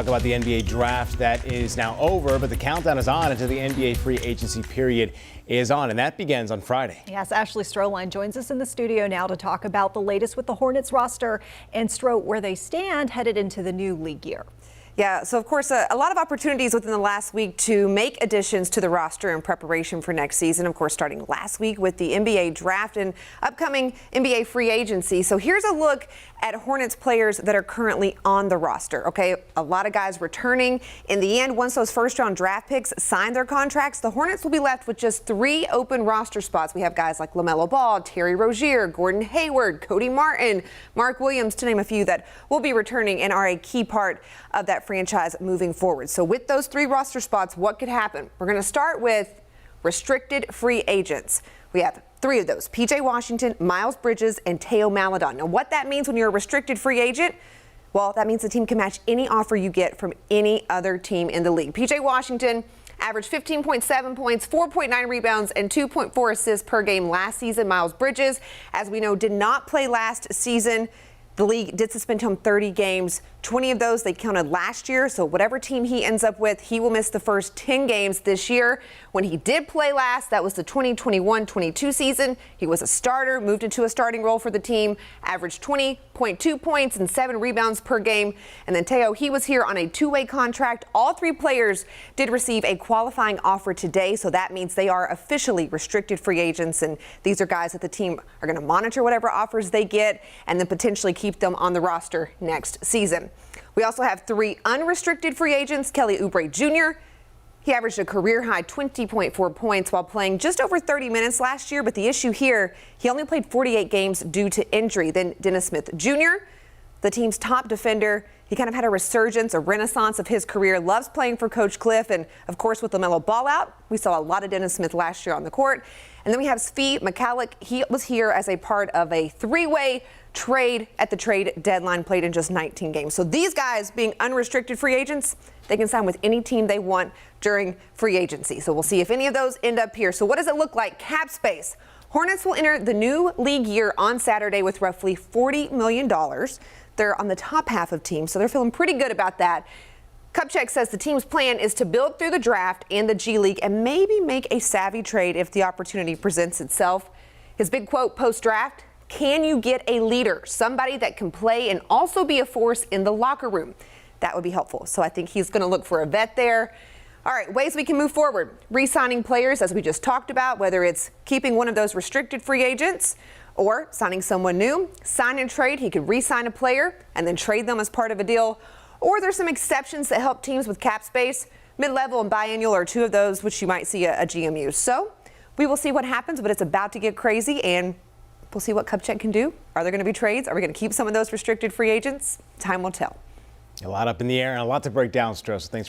Talk about the NBA draft that is now over, but the countdown is on until the NBA free agency period is on, and that begins on Friday. Yes, Ashley Stroline joins us in the studio now to talk about the latest with the Hornets roster and where they stand headed into the new league year. Yeah, so of course, a lot of opportunities within the last week to make additions to the roster in preparation for next season. Of course, starting last week with the NBA draft and upcoming NBA free agency. So here's a look at Hornets players that are currently on the roster. Okay, a lot of guys returning. In the end, once those first-round draft picks sign their contracts, the Hornets will be left with just 3 open roster spots. We have guys like LaMelo Ball, Terry Rozier, Gordon Hayward, Cody Martin, Mark Williams, to name a few that will be returning and are a key part of that franchise moving forward. So with those 3 roster spots, what could happen? We're going to start with restricted free agents. We have 3 of those: PJ Washington, Miles Bridges, and Teo Maledon. Now, what that means when you're a restricted free agent, well, that means the team can match any offer you get from any other team in the league. PJ Washington averaged 15.7 points, 4.9 rebounds, and 2.4 assists per game last season. Miles Bridges, as we know, did not play last season. The league did suspend him 30 games. 20 of those they counted last year, so whatever team he ends up with, he will miss the first 10 games this year. When he did play last, that was the 2021-22 season. He was a starter, moved into a starting role for the team, averaged 20.2 points and 7 rebounds per game. And then Teo, he was here on a 2-way contract. All 3 players did receive a qualifying offer today, so that means they are officially restricted free agents, and these are guys that the team are going to monitor whatever offers they get and then potentially keep them on the roster next season. We also have 3 unrestricted free agents. Kelly Oubre Jr., he averaged a career-high 20.4 points while playing just over 30 minutes last year, but the issue here, he only played 48 games due to injury. Then Dennis Smith Jr., the team's top defender, he kind of had a resurgence, a renaissance of his career, loves playing for Coach Cliff, and of course with LaMelo Ball out, we saw a lot of Dennis Smith last year on the court. And then we have Svi Mykhailiuk. He was here as a part of a 3-way trade at the trade deadline, played in just 19 games. So these guys, being unrestricted free agents, they can sign with any team they want during free agency. So we'll see if any of those end up here. So what does it look like? Cap space. Hornets will enter the new league year on Saturday with roughly $40 million. They're on the top half of teams, so they're feeling pretty good about that. Kupchak says the team's plan is to build through the draft and the G League and maybe make a savvy trade if the opportunity presents itself. His big quote post-draft: "Can you get a leader, somebody that can play and also be a force in the locker room?" That would be helpful. So I think he's going to look for a vet there. All right, ways we can move forward. Re-signing players, as we just talked about, whether it's keeping one of those restricted free agents or signing someone new. Sign and trade, he could re-sign a player and then trade them as part of a deal. Or there's some exceptions that help teams with cap space. Mid-level and biannual are 2 of those, which you might see a GM use. So we will see what happens, but it's about to get crazy, and we'll see what Kupchak can do. Are there going to be trades? Are we going to keep some of those restricted free agents? Time will tell. A lot up in the air and a lot to break down, Stroh. Thanks.